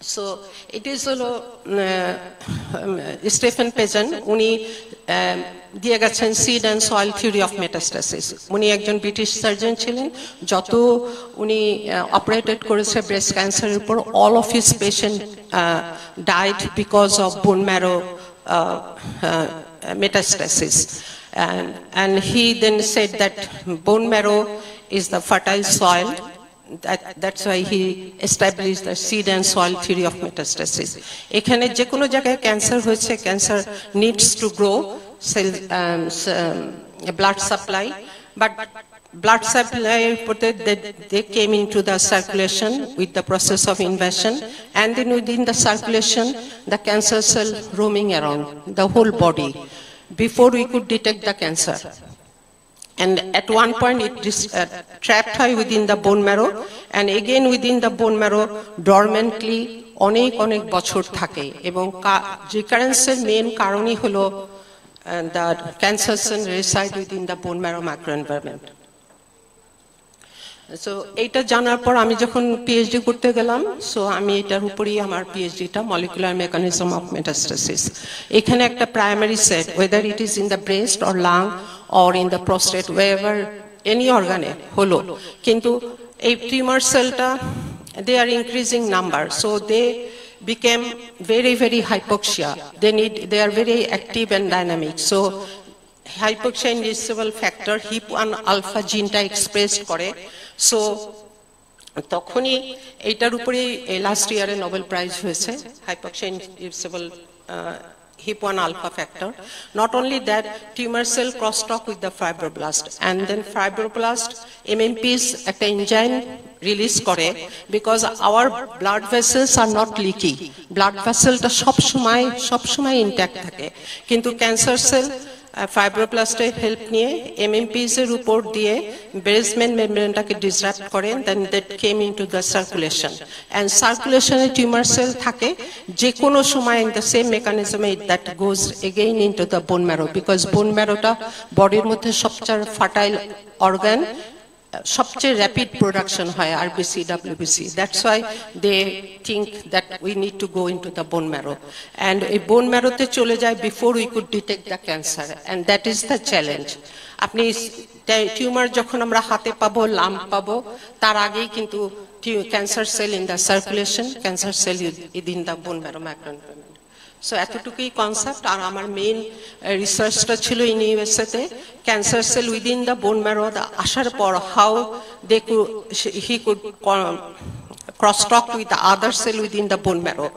So it is Stephen Pageant উনি দিয়ে গেছেন seed and soil theory of metastasis উনি একজন ব্রিটিশ সার্জন ছিলেন যত উনি অপারেটেড করেছে ব্রেস্ট ক্যান্সারের উপর all of his patient died because of bone marrow metastasis and he then said that bone marrow is the fertile soil. That's why he established the seed and soil theory of metastasis. এখানে যে কোনো জায়গায় cancer হয়েছে cancer needs to grow cell blood supply but blood supply they came into the circulation with the process of invasion and then within the circulation the cancer cell roaming around the whole body before we could detect the cancer. And at one point it is trapped high within the bone marrow and again within the bone marrow dormantly অনেক বছর থাকে এবং recurrence main কারণই হলো the cancer cell reside within the bone marrow microenvironment. So এটা জানার পর আমি যখন পিএইচডি করতে গেলাম সো আমি এটার উপরেই আমার পিএইচডিটা মলিকুলার মেকানিজম অফ মেটাস্টাসিস এখানে একটা primary set whether it is in the breast or lung or in the prostate wherever any organ হলো কিন্তু এই টিউমার সেলটা they are increasing number so they became very hypoxia they are very active and dynamic so hypoxia inducible factor HIP1 alpha জিনটা express করে so তখনই এইটার উপরে last ইয়ারে নোবেল প্রাইজ হয়েছে hypoxia inducible HIP1 alpha factor. Not only that, tumor cell crosstalk with the fibroblast and then fibroblast MMPs একটা enzyme release করে because our blood vessels are not leaky. Blood vessel টা সবসময় intact থাকে কিন্তু cancer cell ফাইব্রোব্লাস্টের help নিয়ে MMPs এর উপর দিয়ে বেসমেন্ট মেমব্রেনটাকে ডিসরাপ্ট করে then that came into the circulation and সার্কুলেশনে টিউমার সেল থাকে যে কোনো সময় ইন দ্য সেম মেকানিজমে that goes again into the bone marrow because bone ম্যারোটা বডির মধ্যে সবচেয়ে ফার্টাইল অর্গান সবচেয়ে র্যাপিড প্রোডাকশন হয় RBC WBC that's why they think that we need to go into the bone marrow and a bone marrow te chole jay before we could detect the cancer and that is the challenge apni tumor jokhon amra hate pabo lump pabo tar agei kintu cancer cell in the circulation cancer cell within the bone marrow microenvironment so এতটুকুই concept আর আমার main রিসার্চটা ছিল ইউনিভার্সিটিতে cancer cell within the bone marrow আসার পর how he could cross talk with the other cell within the bone marrow